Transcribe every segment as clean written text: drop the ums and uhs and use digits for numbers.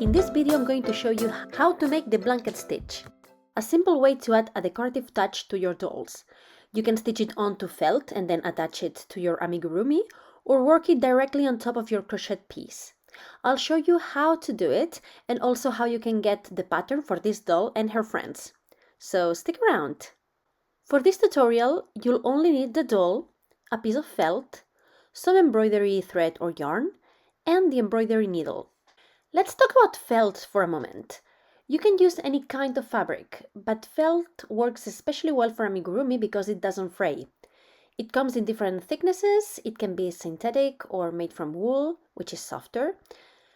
In this video I'm going to show you how to make the blanket stitch. A simple way to add a decorative touch to your dolls. You can stitch it onto felt and then attach it to your amigurumi, or work it directly on top of your crochet piece. I'll show you how to do it and also how you can get the pattern for this doll and her friends. So stick around! For this tutorial you'll only need the doll, a piece of felt, some embroidery thread or yarn, and the embroidery needle. Let's talk about felt for a moment. You can use any kind of fabric, but felt works especially well for amigurumi because it doesn't fray. It comes in different thicknesses. It can be synthetic or made from wool, which is softer.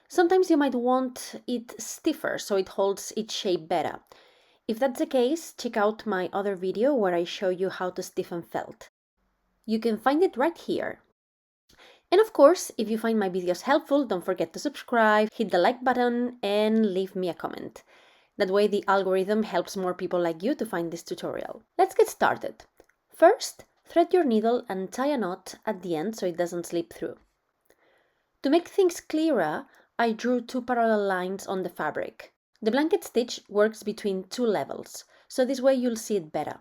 Sometimes you might want it stiffer so it holds its shape better. If that's the case, check out my other video where I show you how to stiffen felt. You can find it right here. And of course, if you find my videos helpful, don't forget to subscribe, hit the like button, and leave me a comment. That way the algorithm helps more people like you to find this tutorial. Let's get started. First, thread your needle and tie a knot at the end so it doesn't slip through. To make things clearer, I drew two parallel lines on the fabric. The blanket stitch works between two levels, so this way you'll see it better.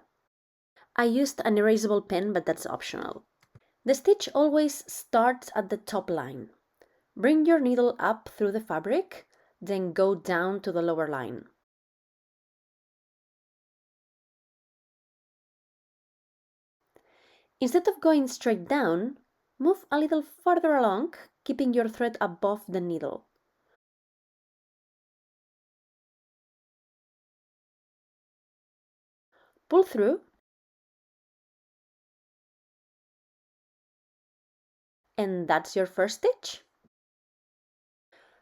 I used an erasable pen, but that's optional. The stitch always starts at the top line. Bring your needle up through the fabric, then go down to the lower line. Instead of going straight down, move a little further along, keeping your thread above the needle. Pull through, and that's your first stitch.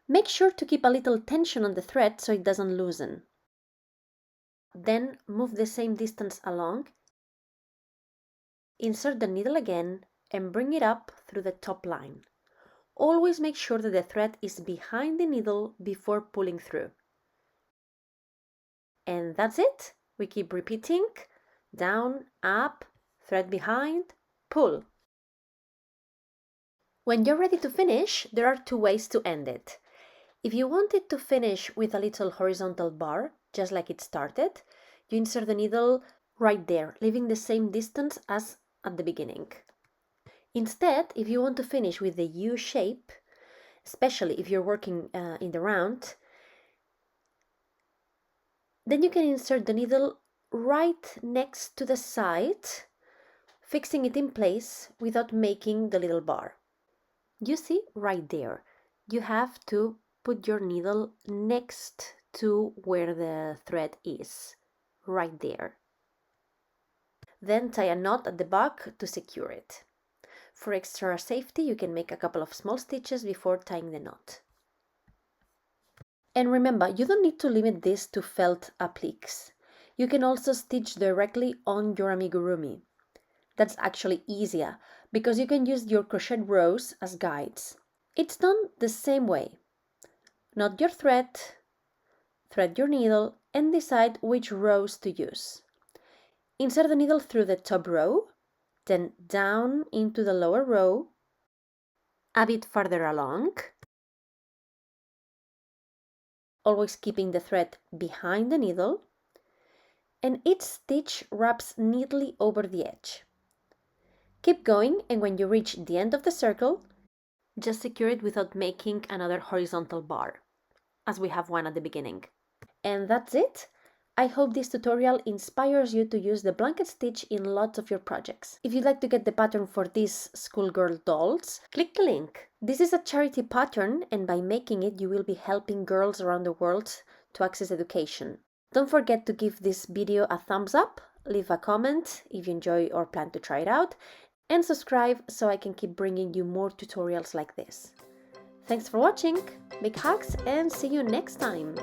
Make sure to keep a little tension on the thread so it doesn't loosen. Then move the same distance along, insert the needle again, and bring it up through the top line. Always make sure that the thread is behind the needle before pulling through. And that's it. We keep repeating. Down, up, thread behind, pull. When you're ready to finish, there are two ways to end it. If you want it to finish with a little horizontal bar, just like it started, you insert the needle right there, leaving the same distance as at the beginning. Instead, if you want to finish with the U shape, especially if you're working in the round, then you can insert the needle right next to the side, fixing it in place without making the little bar. You see, right there, you have to put your needle next to where the thread is, right there. Then tie a knot at the back to secure it. For extra safety, you can make a couple of small stitches before tying the knot. And remember, you don't need to limit this to felt appliques. You can also stitch directly on your amigurumi. That's actually easier because you can use your crochet rows as guides. It's done the same way. Knot your thread, thread your needle, and decide which rows to use. Insert the needle through the top row, then down into the lower row, a bit further along, always keeping the thread behind the needle, and each stitch wraps neatly over the edge. Keep going, and when you reach the end of the circle, just secure it without making another horizontal bar, as we have one at the beginning. And that's it! I hope this tutorial inspires you to use the blanket stitch in lots of your projects. If you'd like to get the pattern for these schoolgirl dolls, click the link. This is a charity pattern, and by making it you will be helping girls around the world to access education. Don't forget to give this video a thumbs up, leave a comment if you enjoy or plan to try it out, and subscribe so I can keep bringing you more tutorials like this. Thanks for watching, big hugs, and see you next time!